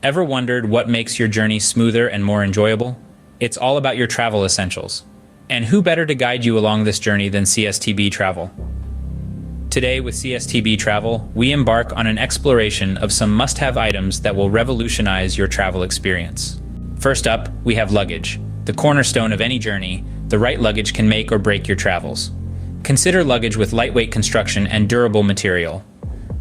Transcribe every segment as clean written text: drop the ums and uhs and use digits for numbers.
Ever wondered what makes your journey smoother and more enjoyable? It's all about your travel essentials. And who better to guide you along this journey than CSTB Travel? Today with CSTB Travel, we embark on an exploration of some must-have items that will revolutionize your travel experience. First up, we have luggage. The cornerstone of any journey, the right luggage can make or break your travels. Consider luggage with lightweight construction and durable material.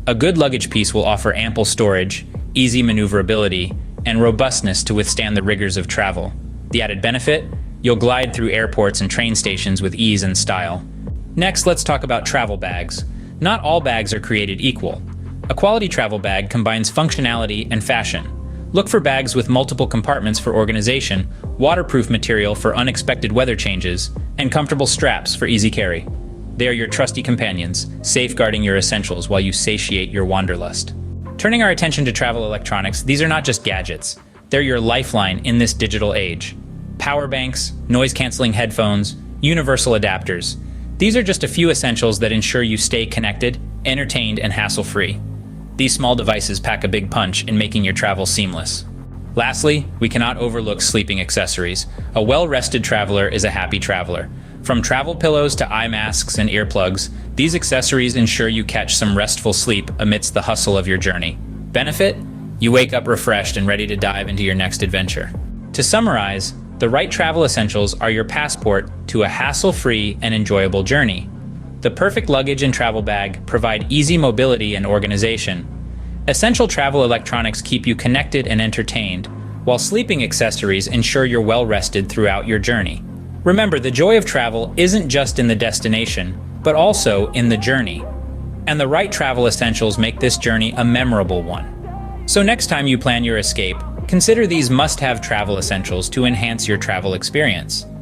A good luggage piece will offer ample storage, easy maneuverability, and robustness to withstand the rigors of travel. The added benefit? You'll glide through airports and train stations with ease and style. Next, let's talk about travel bags. Not all bags are created equal. A quality travel bag combines functionality and fashion. Look for bags with multiple compartments for organization, waterproof material for unexpected weather changes, and comfortable straps for easy carry. They are your trusty companions, safeguarding your essentials while you satiate your wanderlust. Turning our attention to travel electronics, these are not just gadgets. They're your lifeline in this digital age. Power banks, noise-canceling headphones, universal adapters. These are just a few essentials that ensure you stay connected, entertained, and hassle-free. These small devices pack a big punch in making your travel seamless. Lastly, we cannot overlook sleeping accessories. A well-rested traveler is a happy traveler. From travel pillows to eye masks and earplugs, these accessories ensure you catch some restful sleep amidst the hustle of your journey. Benefit? You wake up refreshed and ready to dive into your next adventure. To summarize, the right travel essentials are your passport to a hassle-free and enjoyable journey. The perfect luggage and travel bag provide easy mobility and organization. Essential travel electronics keep you connected and entertained, while sleeping accessories ensure you're well-rested throughout your journey. Remember, the joy of travel isn't just in the destination, but also in the journey. And the right travel essentials make this journey a memorable one. So next time you plan your escape, consider these must-have travel essentials to enhance your travel experience.